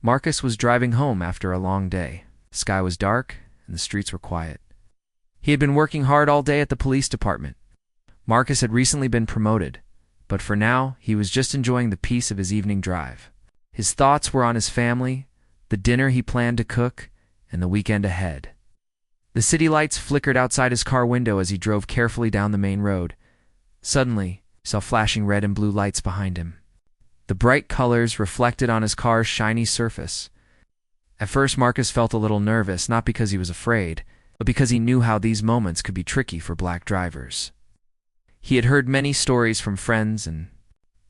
Marcus was driving home after a long day. The sky was dark, and the streets were quiet. He had been working hard all day at the police department. Marcus had recently been promoted, but for now, he was just enjoying the peace of his evening drive. His thoughts were on his family, the dinner he planned to cook, and the weekend ahead. The city lights flickered outside his car window as he drove carefully down the main road. Suddenly, he saw flashing red and blue lights behind him. The bright colors reflected on his car's shiny surface. At first, Marcus felt a little nervous, not because he was afraid, but because he knew how these moments could be tricky for black drivers. He had heard many stories from friends and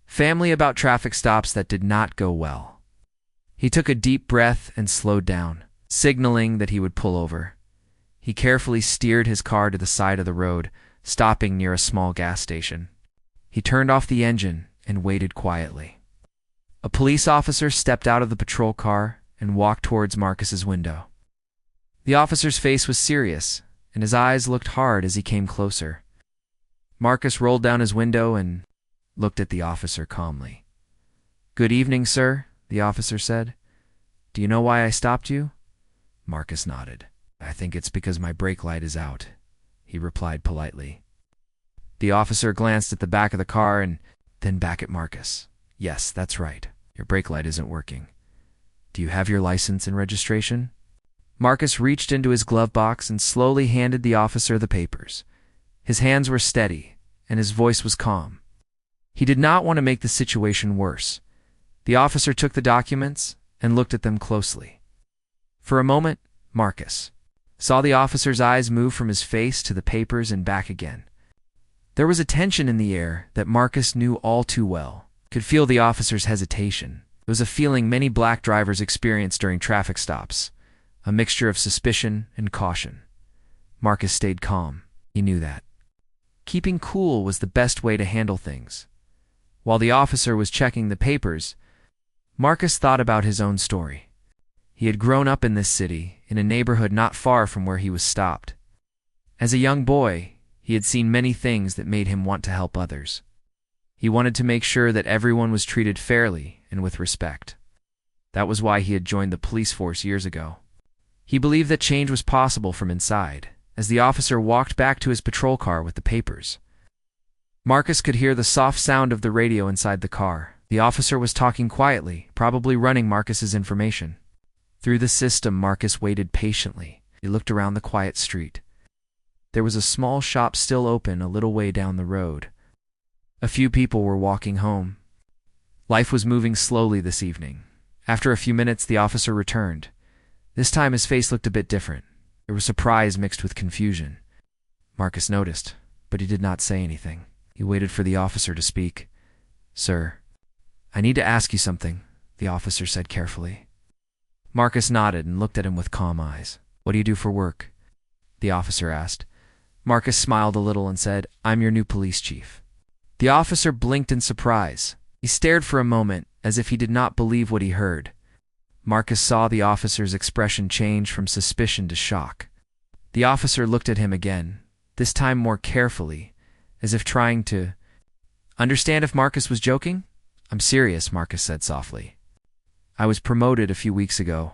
family about traffic stops that did not go well. He took a deep breath and slowed down, signaling that he would pull over. He carefully steered his car to the side of the road, stopping near a small gas station. He turned off the engine and waited quietly. A police officer stepped out of the patrol car and walked towards Marcus's window. The officer's face was serious, and his eyes looked hard as he came closer. Marcus rolled down his window and looked at the officer calmly. "Good evening, sir," the officer said. "Do you know why I stopped you?" Marcus nodded. "I think it's because my brake light is out," he replied politely. The officer glanced at the back of the car and then back at Marcus. "Yes, that's right. Your brake light isn't working. Do you have your license and registration?" Marcus reached into his glove box and slowly handed the officer the papers. His hands were steady, and his voice was calm. He did not want to make the situation worse. The officer took the documents and looked at them closely. For a moment, Marcus saw the officer's eyes move from his face to the papers and back again. There was a tension in the air that Marcus knew all too well. Could feel the officer's hesitation. It was a feeling many black drivers experience during traffic stops, a mixture of suspicion and caution. Marcus stayed calm. He knew that. Keeping cool was the best way to handle things. While the officer was checking the papers, Marcus thought about his own story. He had grown up in this city, in a neighborhood not far from where he was stopped. As a young boy, he had seen many things that made him want to help others. He wanted to make sure that everyone was treated fairly and with respect. That was why he had joined the police force years ago. He believed that change was possible from inside. As the officer walked back to his patrol car with the papers, Marcus could hear the soft sound of the radio inside the car. The officer was talking quietly, probably running Marcus's information. Through the system, Marcus waited patiently. He looked around the quiet street. There was a small shop still open a little way down the road. A few people were walking home. Life was moving slowly this evening. After a few minutes, the officer returned. This time his face looked a bit different. There was surprise mixed with confusion. Marcus noticed, but he did not say anything. He waited for the officer to speak. "Sir, I need to ask you something," the officer said carefully. Marcus nodded and looked at him with calm eyes. "What do you do for work?" the officer asked. Marcus smiled a little and said, "I'm your new police chief." The officer blinked in surprise. He stared for a moment, as if he did not believe what he heard. Marcus saw the officer's expression change from suspicion to shock. The officer looked at him again, this time more carefully, as if trying to understand if Marcus was joking. "I'm serious," Marcus said softly. "I was promoted a few weeks ago.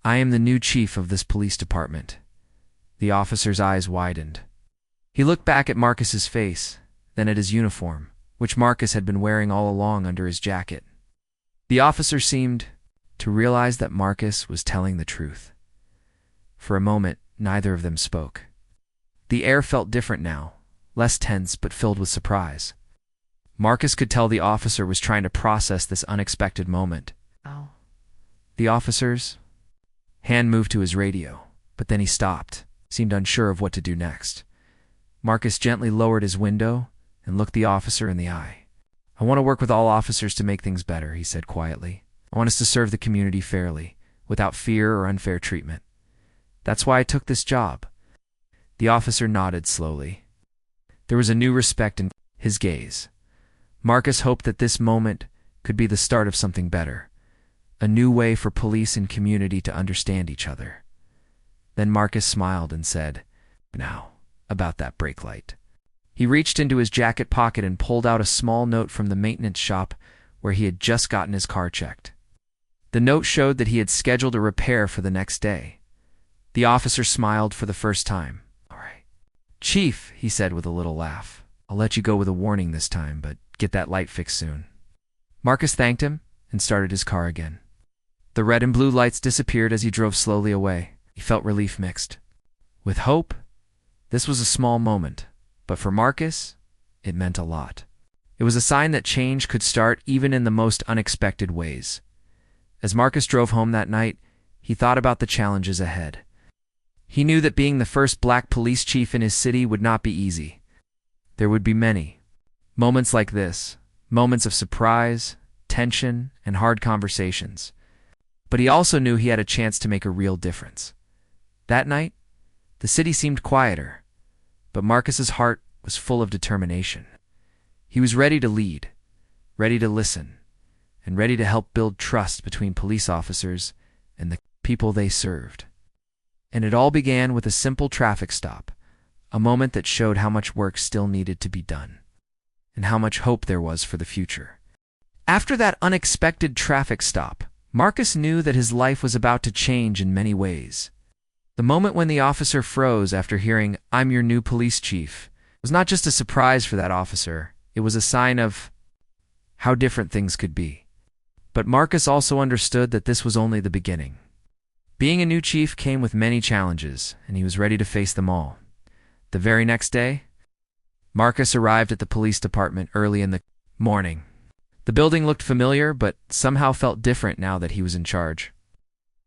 I am the new chief of this police department." The officer's eyes widened. He looked back at Marcus's face, then at his uniform, which Marcus had been wearing all along under his jacket. The officer seemed to realize that Marcus was telling the truth. For a moment, neither of them spoke. The air felt different now, less tense but filled with surprise. Marcus could tell the officer was trying to process this unexpected moment. Oh. The officer's hand moved to his radio, but then he stopped, seemed unsure of what to do next. Marcus gently lowered his window and looked the officer in the eye. "I want to work with all officers to make things better," he said quietly. "I want us to serve the community fairly, without fear or unfair treatment. That's why I took this job." The officer nodded slowly. There was a new respect in his gaze. Marcus hoped that this moment could be the start of something better, a new way for police and community to understand each other. Then Marcus smiled and said, "Now, about that brake light." He reached into his jacket pocket and pulled out a small note from the maintenance shop where he had just gotten his car checked. The note showed that he had scheduled a repair for the next day. The officer smiled for the first time. "All right, Chief," he said with a little laugh. "I'll let you go with a warning this time, but get that light fixed soon." Marcus thanked him and started his car again. The red and blue lights disappeared as he drove slowly away. He felt relief mixed with hope. This was a small moment, but for Marcus, it meant a lot. It was a sign that change could start even in the most unexpected ways. As Marcus drove home that night, he thought about the challenges ahead. He knew that being the first black police chief in his city would not be easy. There would be many moments like this, moments of surprise, tension, and hard conversations. But he also knew he had a chance to make a real difference. That night, the city seemed quieter, but Marcus's heart was full of determination. He was ready to lead, ready to listen, and ready to help build trust between police officers and the people they served. And it all began with a simple traffic stop, a moment that showed how much work still needed to be done, and how much hope there was for the future. After that unexpected traffic stop, Marcus knew that his life was about to change in many ways. The moment when the officer froze after hearing, "I'm your new police chief," was not just a surprise for that officer, it was a sign of how different things could be. But Marcus also understood that this was only the beginning. Being a new chief came with many challenges, and he was ready to face them all. The very next day, Marcus arrived at the police department early in the morning. The building looked familiar, but somehow felt different now that he was in charge.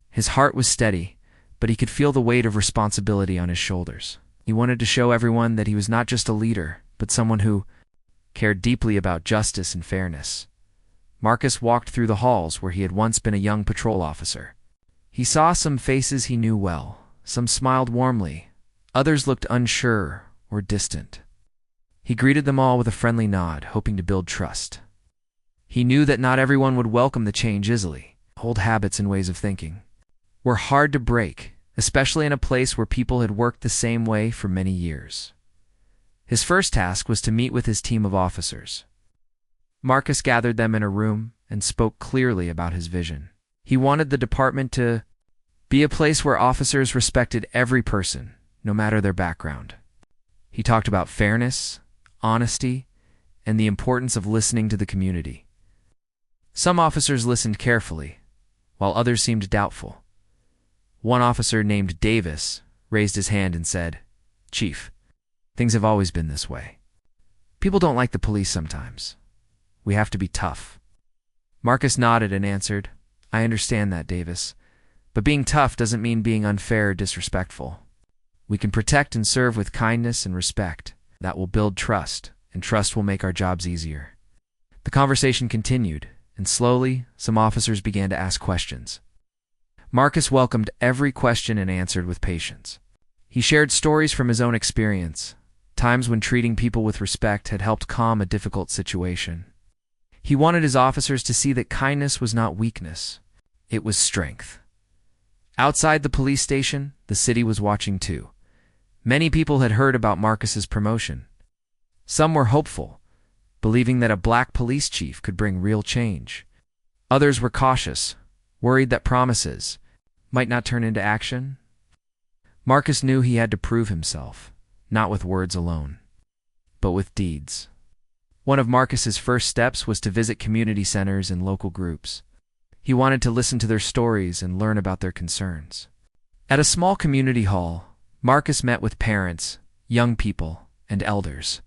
His heart was steady, but he could feel the weight of responsibility on his shoulders. He wanted to show everyone that he was not just a leader, but someone who cared deeply about justice and fairness. Marcus walked through the halls where he had once been a young patrol officer. He saw some faces he knew well. Some smiled warmly. Others looked unsure or distant. He greeted them all with a friendly nod, hoping to build trust. He knew that not everyone would welcome the change easily. Old habits and ways of thinking were hard to break, especially in a place where people had worked the same way for many years. His first task was to meet with his team of officers. Marcus gathered them in a room and spoke clearly about his vision. He wanted the department to be a place where officers respected every person, no matter their background. He talked about fairness, honesty, and the importance of listening to the community. Some officers listened carefully, while others seemed doubtful. One officer named Davis raised his hand and said, "Chief, things have always been this way. People don't like the police sometimes. We have to be tough." Marcus nodded and answered, "I understand that, Davis, but being tough doesn't mean being unfair or disrespectful. We can protect and serve with kindness and respect. That will build trust, and trust will make our jobs easier." The conversation continued, and slowly, some officers began to ask questions. Marcus welcomed every question and answered with patience. He shared stories from his own experience, times when treating people with respect had helped calm a difficult situation. He wanted his officers to see that kindness was not weakness, it was strength. Outside the police station, the city was watching too. Many people had heard about Marcus's promotion. Some were hopeful, believing that a black police chief could bring real change. Others were cautious, worried that promises might not turn into action. Marcus knew he had to prove himself, not with words alone, but with deeds. One of Marcus's first steps was to visit community centers and local groups. He wanted to listen to their stories and learn about their concerns. At a small community hall, Marcus met with parents, young people, and elders.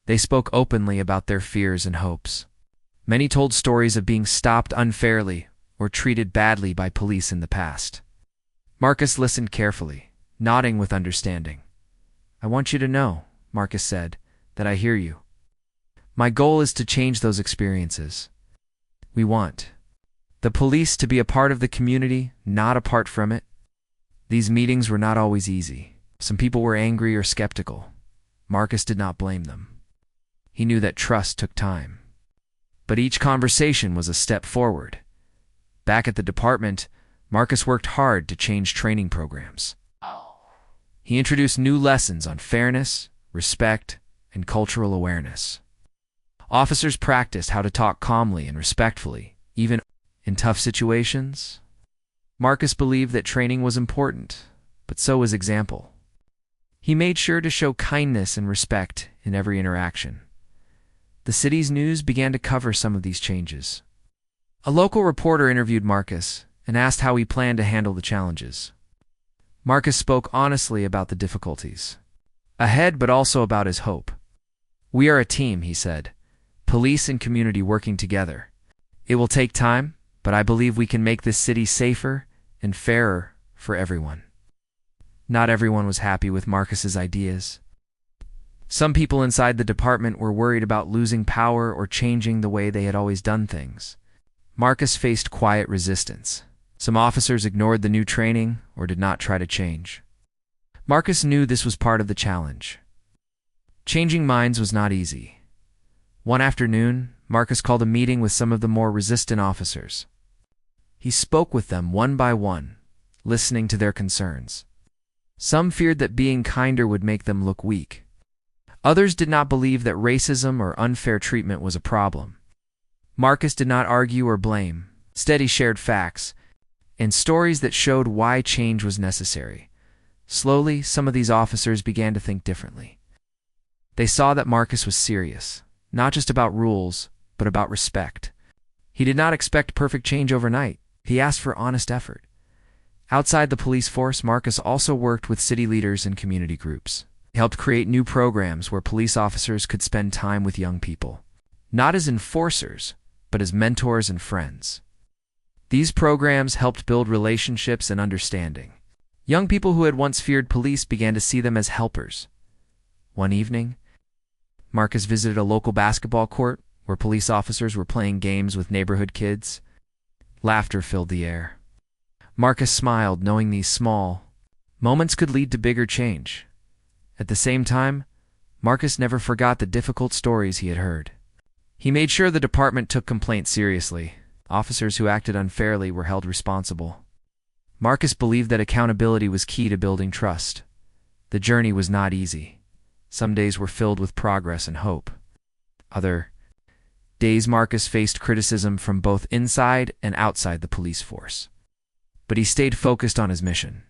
They spoke openly about their fears and hopes. Many told stories of being stopped unfairly or treated badly by police in the past. Marcus listened carefully, nodding with understanding. "I want you to know," Marcus said, "that I hear you. My goal is to change those experiences. We want the police to be a part of the community, not apart from it." These meetings were not always easy. Some people were angry or skeptical. Marcus did not blame them. He knew that trust took time. But each conversation was a step forward. Back at the department, Marcus worked hard to change training programs. He introduced new lessons on fairness, respect, and cultural awareness. Officers practiced how to talk calmly and respectfully, even In tough situations, Marcus believed that training was important, but so was example. He made sure to show kindness and respect in every interaction. The city's news began to cover some of these changes. A local reporter interviewed Marcus and asked how he planned to handle the challenges. Marcus spoke honestly about the difficulties ahead, but also about his hope. "We are a team," he said, "police and community working together. It will take time, but I believe we can make this city safer and fairer for everyone." Not everyone was happy with Marcus's ideas. Some people inside the department were worried about losing power or changing the way they had always done things. Marcus faced quiet resistance. Some officers ignored the new training or did not try to change. Marcus knew this was part of the challenge. Changing minds was not easy. One afternoon, Marcus called a meeting with some of the more resistant officers. He spoke with them one by one, listening to their concerns. Some feared that being kinder would make them look weak. Others did not believe that racism or unfair treatment was a problem. Marcus did not argue or blame. Instead, he shared facts and stories that showed why change was necessary. Slowly, some of these officers began to think differently. They saw that Marcus was serious, not just about rules, but about respect. He did not expect perfect change overnight. He asked for honest effort. Outside the police force, Marcus also worked with city leaders and community groups. He helped create new programs where police officers could spend time with young people, not as enforcers, but as mentors and friends. These programs helped build relationships and understanding. Young people who had once feared police began to see them as helpers. One evening, Marcus visited a local basketball court where police officers were playing games with neighborhood kids. Laughter filled the air. Marcus smiled, knowing these small moments could lead to bigger change. At the same time, Marcus never forgot the difficult stories he had heard. He made sure the department took complaints seriously. Officers who acted unfairly were held responsible. Marcus believed that accountability was key to building trust. The journey was not easy. Some days were filled with progress and hope. Other days, Marcus faced criticism from both inside and outside the police force. But he stayed focused on his mission.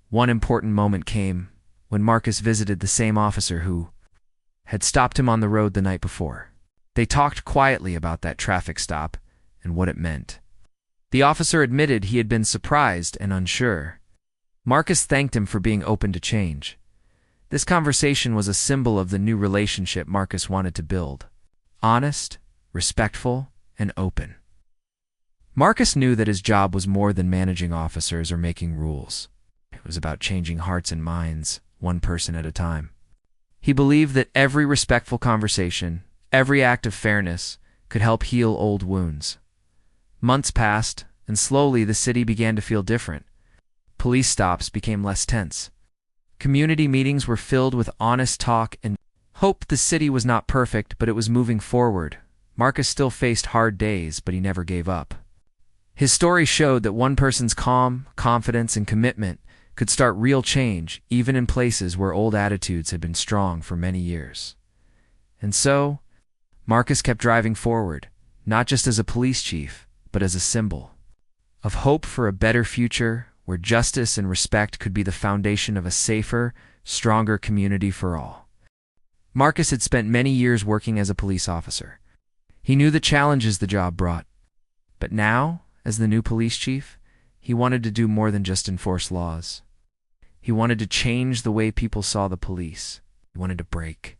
One important moment came when Marcus visited the same officer who had stopped him on the road the night before. They talked quietly about that traffic stop and what it meant. The officer admitted he had been surprised and unsure. Marcus thanked him for being open to change. This conversation was a symbol of the new relationship Marcus wanted to build: honest, respectful, and open. Marcus knew that his job was more than managing officers or making rules. It was about changing hearts and minds, one person at a time. He believed that every respectful conversation, every act of fairness, could help heal old wounds. Months passed, and slowly the city began to feel different. Police stops became less tense. Community meetings were filled with honest talk and hope. The city was not perfect, but it was moving forward. Marcus still faced hard days, but he never gave up. His story showed that one person's calm, confidence, and commitment could start real change, even in places where old attitudes had been strong for many years. And so, Marcus kept driving forward, not just as a police chief, but as a symbol of hope for a better future where justice and respect could be the foundation of a safer, stronger community for all. Marcus had spent many years working as a police officer. He knew the challenges the job brought. But now, as the new police chief, he wanted to do more than just enforce laws. He wanted to change the way people saw the police. He wanted to break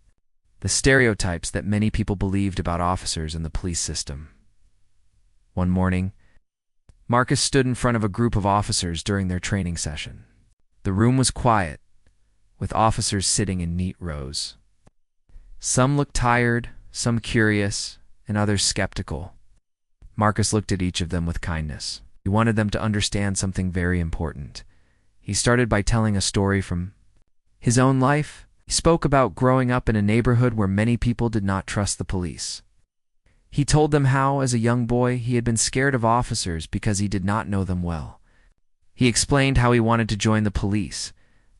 the stereotypes that many people believed about officers and the police system. One morning, Marcus stood in front of a group of officers during their training session. The room was quiet, with officers sitting in neat rows. Some looked tired, some curious, and others skeptical. Marcus looked at each of them with kindness. He wanted them to understand something very important. He started by telling a story from his own life. He spoke about growing up in a neighborhood where many people did not trust the police. He told them how, as a young boy, he had been scared of officers because he did not know them well. He explained how he wanted to join the police,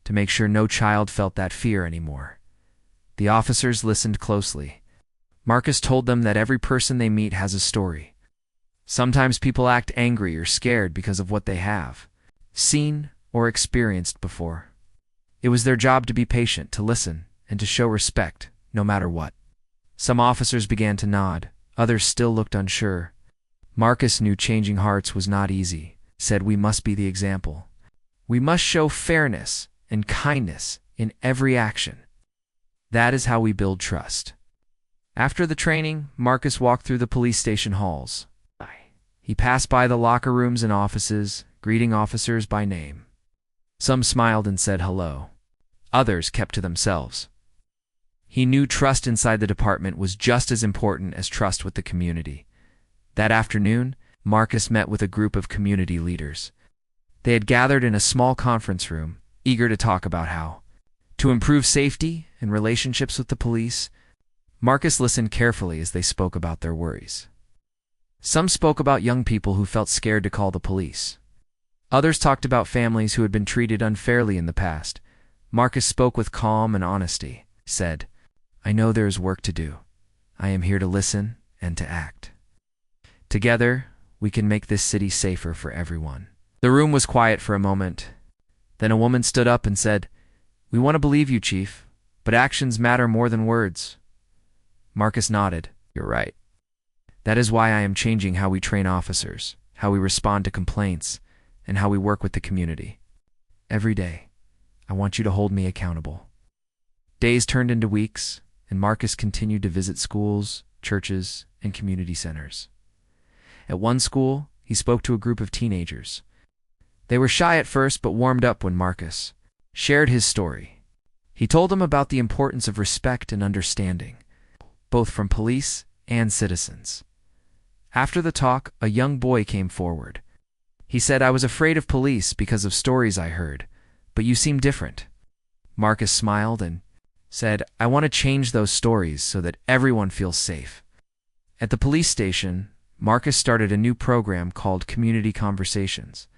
to make sure no child felt that fear anymore. The officers listened closely. Marcus told them that every person they meet has a story. Sometimes people act angry or scared because of what they have seen or experienced before. It was their job to be patient, to listen, and to show respect, no matter what. Some officers began to nod, others still looked unsure. Marcus knew changing hearts was not easy, said we must be the example. We must show fairness and kindness in every action. That is how we build trust. After the training, Marcus walked through the police station halls. He passed by the locker rooms and offices, greeting officers by name. Some smiled and said hello. Others kept to themselves. He knew trust inside the department was just as important as trust with the community. That afternoon, Marcus met with a group of community leaders. They had gathered in a small conference room, eager to talk about how to improve safety and relationships with the police. Marcus listened carefully as they spoke about their worries. Some spoke about young people who felt scared to call the police. Others talked about families who had been treated unfairly in the past. Marcus spoke with calm and honesty, said, "I know there is work to do. I am here to listen and to act. Together, we can make this city safer for everyone." The room was quiet for a moment. Then a woman stood up and said, "We want to believe you, Chief, but actions matter more than words." Marcus nodded. "You're right. That is why I am changing how we train officers, how we respond to complaints, and how we work with the community. Every day, I want you to hold me accountable." Days turned into weeks, and Marcus continued to visit schools, churches, and community centers. At one school, he spoke to a group of teenagers. They were shy at first but warmed up when Marcus shared his story. He told them about the importance of respect and understanding, both from police and citizens. After the talk, a young boy came forward. He said, "I was afraid of police because of stories I heard, but you seem different." Marcus smiled and said, "I want to change those stories so that everyone feels safe." At the police station, Marcus started a new program called Community Conversations.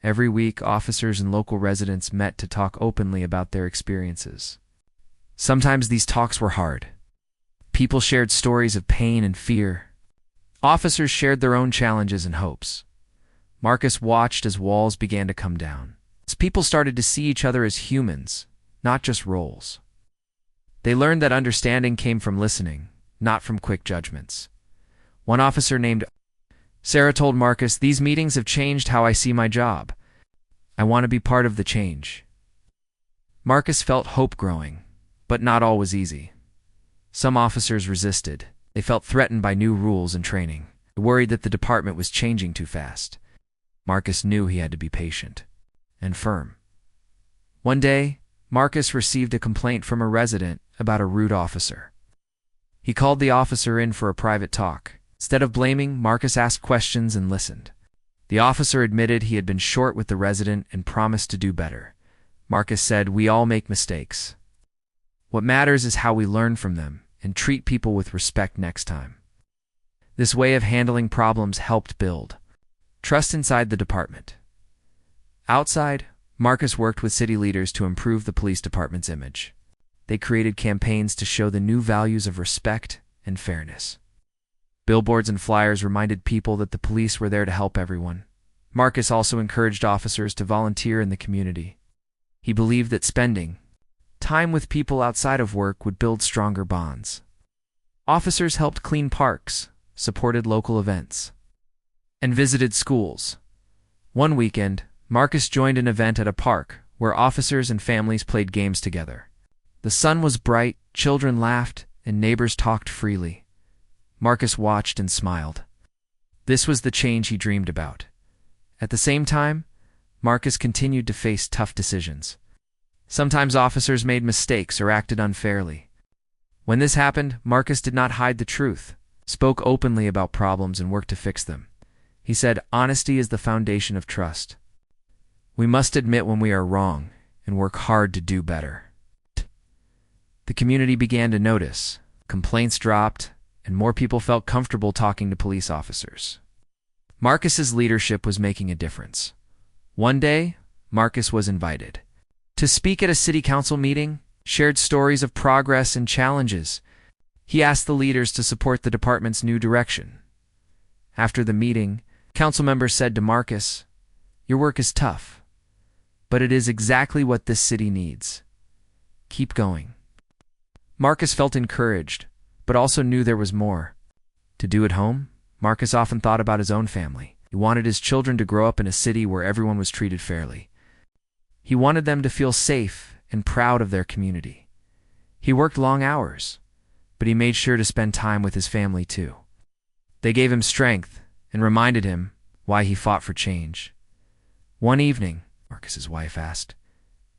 Every week, officers and local residents met to talk openly about their experiences. Sometimes these talks were hard. People shared stories of pain and fear. Officers shared their own challenges and hopes. Marcus watched as walls began to come down, as people started to see each other as humans, not just roles. They learned that understanding came from listening, not from quick judgments. One officer named Sarah told Marcus, "These meetings have changed how I see my job. I want to be part of the change." Marcus felt hope growing, but not all was easy. Some officers resisted. They felt threatened by new rules and training, worried that the department was changing too fast. Marcus knew he had to be patient and firm. One day, Marcus received a complaint from a resident about a rude officer. He called the officer in for a private talk. Instead of blaming, Marcus asked questions and listened. The officer admitted he had been short with the resident and promised to do better. Marcus said, "We all make mistakes. What matters is how we learn from them and treat people with respect next time." This way of handling problems helped build trust inside the department. Outside, Marcus worked with city leaders to improve the police department's image. They created campaigns to show the new values of respect and fairness. Billboards and flyers reminded people that the police were there to help everyone. Marcus also encouraged officers to volunteer in the community. He believed that spending time with people outside of work would build stronger bonds. Officers helped clean parks, supported local events, and visited schools. One weekend, Marcus joined an event at a park where officers and families played games together. The sun was bright, children laughed, and neighbors talked freely. Marcus watched and smiled. This was the change he dreamed about. At the same time, Marcus continued to face tough decisions. Sometimes officers made mistakes or acted unfairly. When this happened, Marcus did not hide the truth, spoke openly about problems and worked to fix them. He said, "Honesty is the foundation of trust. We must admit when we are wrong and work hard to do better." The community began to notice. Complaints dropped, and more people felt comfortable talking to police officers. Marcus's leadership was making a difference. One day, Marcus was invited to speak at a city council meeting, shared stories of progress and challenges. He asked the leaders to support the department's new direction. After the meeting, council members said to Marcus, "Your work is tough, but it is exactly what this city needs. Keep going." Marcus felt encouraged, but also knew there was more to do at home. Marcus often thought about his own family. He wanted his children to grow up in a city where everyone was treated fairly. He wanted them to feel safe and proud of their community. He worked long hours, but he made sure to spend time with his family too. They gave him strength and reminded him why he fought for change. One evening, Marcus's wife asked,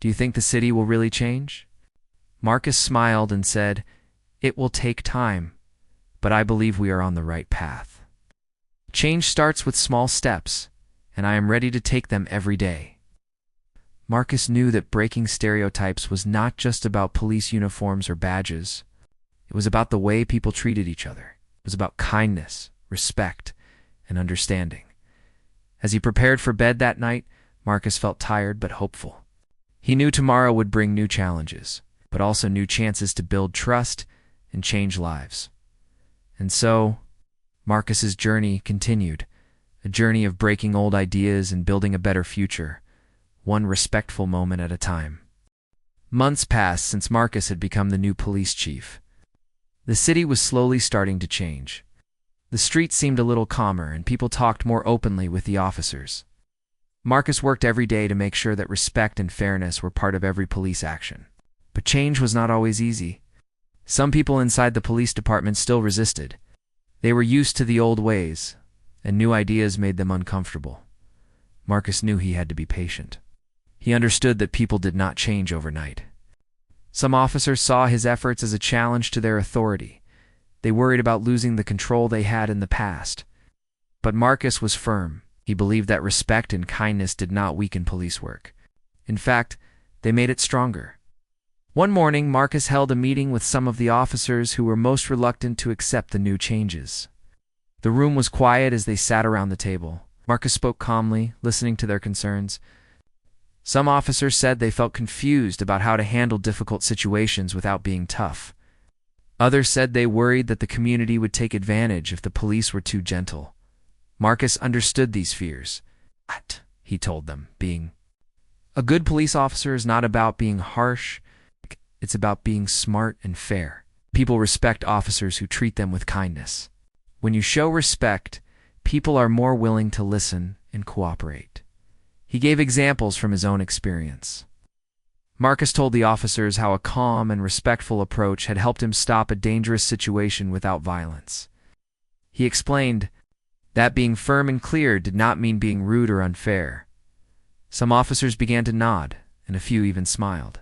"Do you think the city will really change?" Marcus smiled and said, "It will take time, but I believe we are on the right path. Change starts with small steps, and I am ready to take them every day." Marcus knew that breaking stereotypes was not just about police uniforms or badges. It was about the way people treated each other. It was about kindness, respect, and understanding. As he prepared for bed that night, Marcus felt tired but hopeful. He knew tomorrow would bring new challenges, but also new chances to build trust and change lives. And so, Marcus's journey continued, a journey of breaking old ideas and building a better future, one respectful moment at a time. Months passed since Marcus had become the new police chief. The city was slowly starting to change. The streets seemed a little calmer, and people talked more openly with the officers. Marcus worked every day to make sure that respect and fairness were part of every police action. But change was not always easy. Some people inside the police department still resisted. They were used to the old ways, and new ideas made them uncomfortable. Marcus knew he had to be patient. He understood that people did not change overnight. Some officers saw his efforts as a challenge to their authority. They worried about losing the control they had in the past. But Marcus was firm. He believed that respect and kindness did not weaken police work. In fact, they made it stronger. One morning, Marcus held a meeting with some of the officers who were most reluctant to accept the new changes. The room was quiet as they sat around the table. Marcus spoke calmly, listening to their concerns. Some officers said they felt confused about how to handle difficult situations without being tough. Others said they worried that the community would take advantage if the police were too gentle. Marcus understood these fears. "But," he told them, being a good police officer is not about being harsh. It's about being smart and fair. People respect officers who treat them with kindness. When you show respect, people are more willing to listen and cooperate. He gave examples from his own experience. Marcus told the officers how a calm and respectful approach had helped him stop a dangerous situation without violence. He explained that being firm and clear did not mean being rude or unfair. Some officers began to nod, and a few even smiled.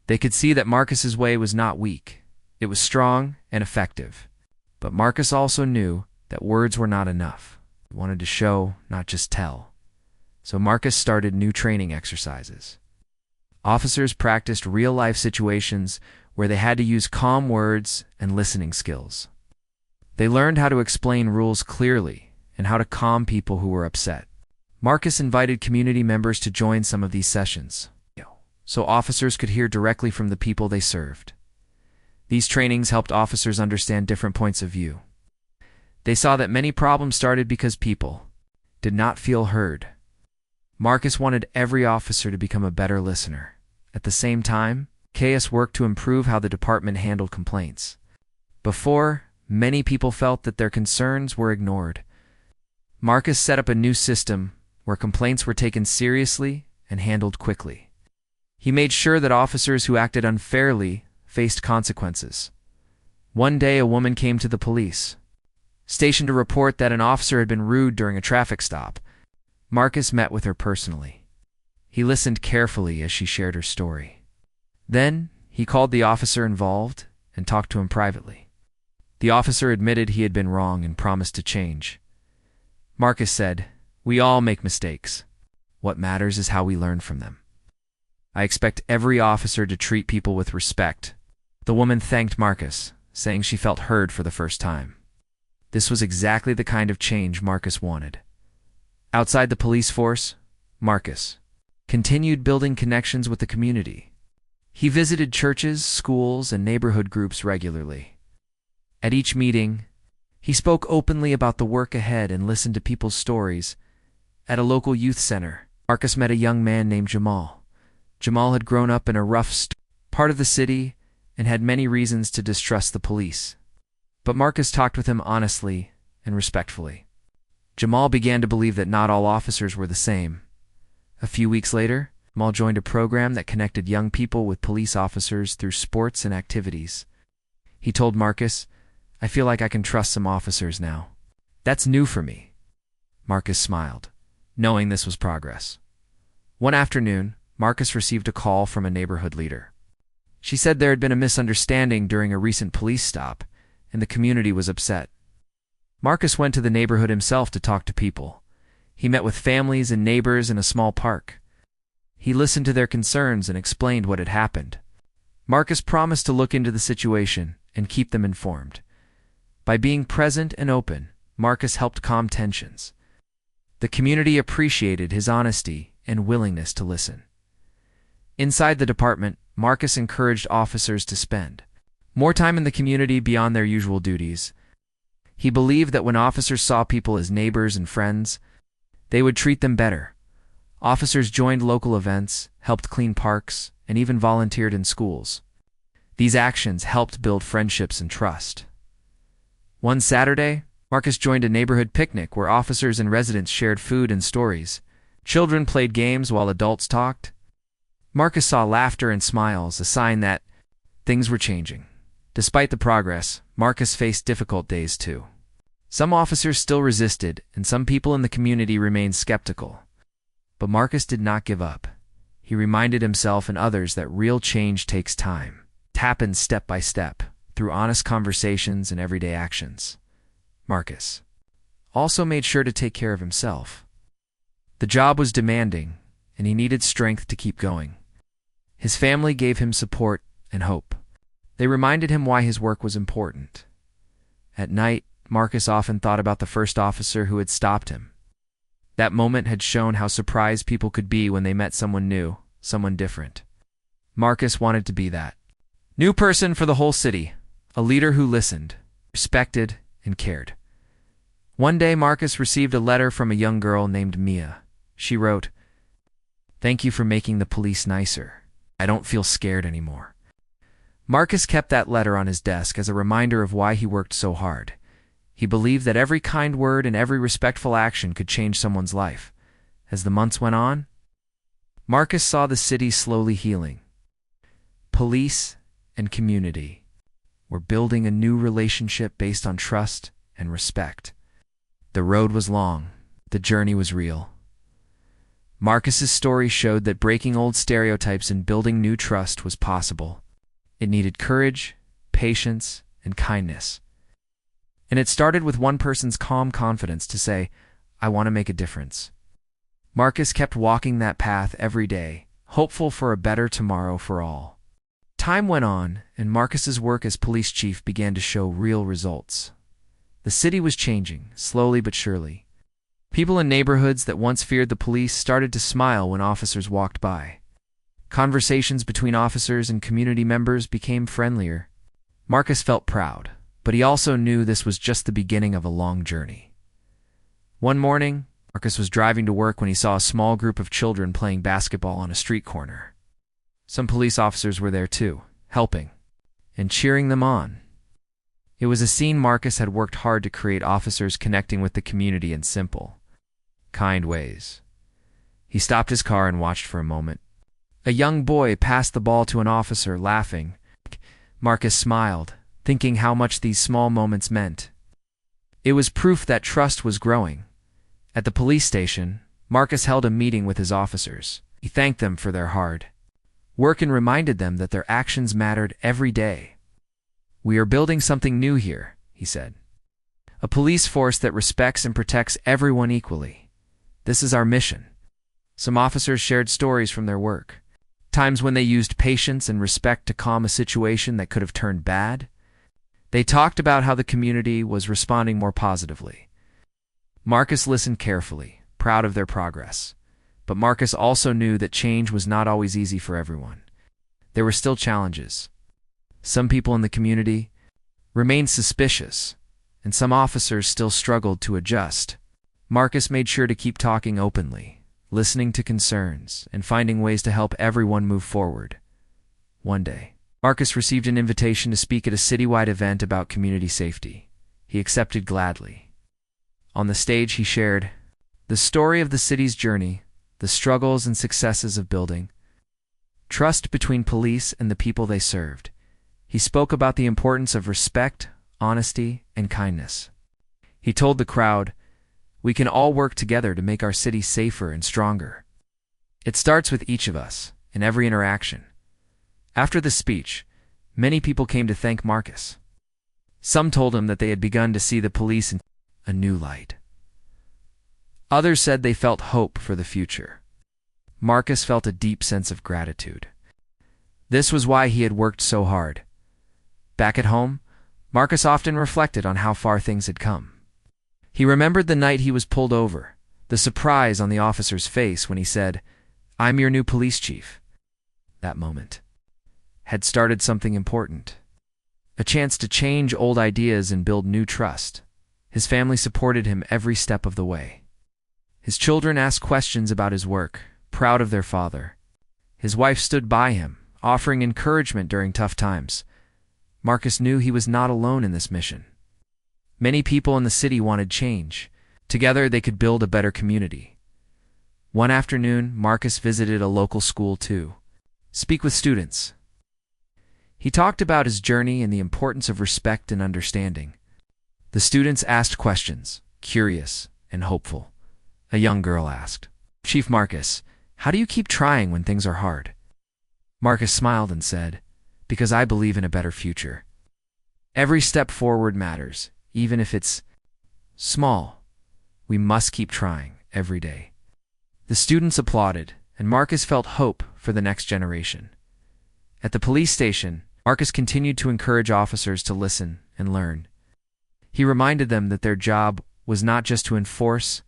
They could see that Marcus's way was not weak. It was strong and effective. But Marcus also knew that words were not enough. He wanted to show, not just tell. So Marcus started new training exercises. Officers practiced real-life situations where they had to use calm words and listening skills. They learned how to explain rules clearly and how to calm people who were upset. Marcus invited community members to join some of these sessions, so officers could hear directly from the people they served. These trainings helped officers understand different points of view. They saw that many problems started because people did not feel heard. Marcus wanted every officer to become a better listener. At the same time, Caius worked to improve how the department handled complaints. Before, many people felt that their concerns were ignored. Marcus set up a new system where complaints were taken seriously and handled quickly. He made sure that officers who acted unfairly faced consequences. One day, a woman came to the police station to report that an officer had been rude during a traffic stop. Marcus met with her personally. He listened carefully as she shared her story. Then, he called the officer involved and talked to him privately. The officer admitted he had been wrong and promised to change. Marcus said, "We all make mistakes. What matters is how we learn from them. I expect every officer to treat people with respect." The woman thanked Marcus, saying she felt heard for the first time. This was exactly the kind of change Marcus wanted. Outside the police force, Marcus continued building connections with the community. He visited churches, schools, and neighborhood groups regularly. At each meeting, He spoke openly about the work ahead and listened to people's stories. At a local youth center, Marcus met a young man named Jamal. Jamal had grown up in a rough part of the city and had many reasons to distrust the police. But Marcus talked with him honestly and respectfully. Jamal began to believe that not all officers were the same. A few weeks later, Jamal joined a program that connected young people with police officers through sports and activities. He told Marcus, "I feel like I can trust some officers now." "That's new for me." Marcus smiled, knowing this was progress. One afternoon, Marcus received a call from a neighborhood leader. She said there had been a misunderstanding during a recent police stop, and the community was upset. Marcus went to the neighborhood himself to talk to people. He met with families and neighbors in a small park. He listened to their concerns and explained what had happened. Marcus promised to look into the situation and keep them informed. By being present and open, Marcus helped calm tensions. The community appreciated his honesty and willingness to listen. Inside the department, Marcus encouraged officers to spend more time in the community beyond their usual duties. He believed that when officers saw people as neighbors and friends, they would treat them better. Officers joined local events, helped clean parks, and even volunteered in schools. These actions helped build friendships and trust. One Saturday, Marcus joined a neighborhood picnic where officers and residents shared food and stories. Children played games while adults talked. Marcus saw laughter and smiles, a sign that things were changing. Despite the progress, Marcus faced difficult days too. Some officers still resisted, and some people in the community remained skeptical. But Marcus did not give up. He reminded himself and others that real change takes time. It happens step by step, through honest conversations and everyday actions. Marcus also made sure to take care of himself. The job was demanding, and he needed strength to keep going. His family gave him support and hope. They reminded him why his work was important. At night, Marcus often thought about the first officer who had stopped him. That moment had shown how surprised people could be when they met someone new, someone different. Marcus wanted to be that new person for the whole city, a leader who listened, respected, and cared. One day, Marcus received a letter from a young girl named Mia. She wrote, "Thank you for making the police nicer. I don't feel scared anymore." Marcus kept that letter on his desk as a reminder of why he worked so hard. He believed that every kind word and every respectful action could change someone's life. As the months went on, Marcus saw the city slowly healing. Police and community were building a new relationship based on trust and respect. The road was long. The journey was real. Marcus's story showed that breaking old stereotypes and building new trust was possible. It needed courage, patience, and kindness. And it started with one person's calm confidence to say, "I want to make a difference." Marcus kept walking that path every day, hopeful for a better tomorrow for all. Time went on, and Marcus's work as police chief began to show real results. The city was changing, slowly but surely. People in neighborhoods that once feared the police started to smile when officers walked by. Conversations between officers and community members became friendlier. Marcus felt proud, but he also knew this was just the beginning of a long journey. One morning, Marcus was driving to work when he saw a small group of children playing basketball on a street corner. Some police officers were there too, helping and cheering them on. It was a scene Marcus had worked hard to create, officers connecting with the community in simple, kind ways. He stopped his car and watched for a moment. A young boy passed the ball to an officer, laughing. Marcus smiled, thinking how much these small moments meant. It was proof that trust was growing. At the police station, Marcus held a meeting with his officers. He thanked them for their hard work and reminded them that their actions mattered every day. "We are building something new here," he said. "A police force that respects and protects everyone equally. This is our mission." Some officers shared stories from their work. Times when they used patience and respect to calm a situation that could have turned bad. They talked about how the community was responding more positively. Marcus listened carefully, proud of their progress. But Marcus also knew that change was not always easy for everyone. There were still challenges. Some people in the community remained suspicious, and some officers still struggled to adjust. Marcus made sure to keep talking openly, listening to concerns, and finding ways to help everyone move forward. One day, Marcus received an invitation to speak at a citywide event about community safety. He accepted gladly. On the stage, he shared the story of the city's journey, the struggles and successes of building trust between police and the people they served. He spoke about the importance of respect, honesty, and kindness. He told the crowd, "We can all work together to make our city safer and stronger. It starts with each of us, in every interaction." After the speech, many people came to thank Marcus. Some told him that they had begun to see the police in a new light. Others said they felt hope for the future. Marcus felt a deep sense of gratitude. This was why he had worked so hard. Back at home, Marcus often reflected on how far things had come. He remembered the night he was pulled over, the surprise on the officer's face when he said, "I'm your new police chief." That moment had started something important. A chance to change old ideas and build new trust. His family supported him every step of the way. His children asked questions about his work, proud of their father. His wife stood by him, offering encouragement during tough times. Marcus knew he was not alone in this mission. Many people in the city wanted change. Together, they could build a better community. One afternoon, Marcus visited a local school to speak with students. He talked about his journey and the importance of respect and understanding. The students asked questions, curious and hopeful. A young girl asked, "Chief Marcus, how do you keep trying when things are hard?" Marcus smiled and said, "Because I believe in a better future. Every step forward matters, even if it's small. We must keep trying every day." The students applauded, and Marcus felt hope for the next generation. At the police station, Marcus continued to encourage officers to listen and learn. He reminded them that their job was not just to enforce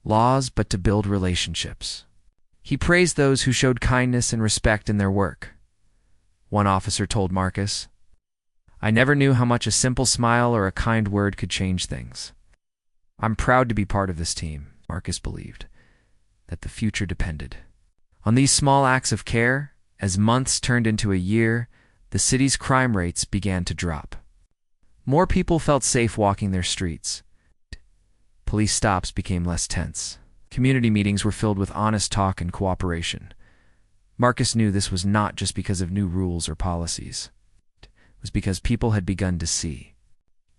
laws, but to build relationships. He praised those who showed kindness and respect in their work. One officer told Marcus, "I never knew how much a simple smile or a kind word could change things." I'm proud to be part of this team. Marcus believed that the future depended on these small acts of care. As months turned into a year, the city's crime rates began to drop. More people felt safe walking their streets. Police stops became less tense. Community meetings were filled with honest talk and cooperation. Marcus knew this was not just because of new rules or policies. It was because people had begun to see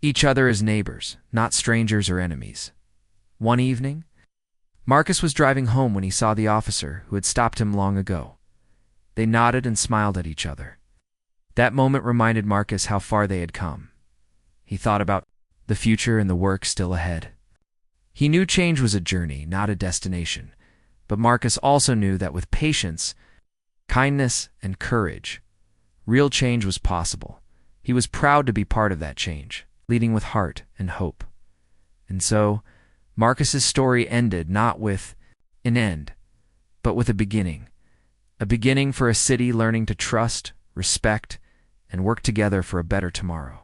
each other as neighbors, not strangers or enemies. One evening, Marcus was driving home when he saw the officer who had stopped him long ago. They nodded and smiled at each other. That moment reminded Marcus how far they had come. He thought about the future and the work still ahead. He knew change was a journey, not a destination, but Marcus also knew that with patience, kindness, and courage, real change was possible. He was proud to be part of that change, leading with heart and hope. And so, Marcus's story ended not with an end, but with a beginning for a city learning to trust, respect, and work together for a better tomorrow.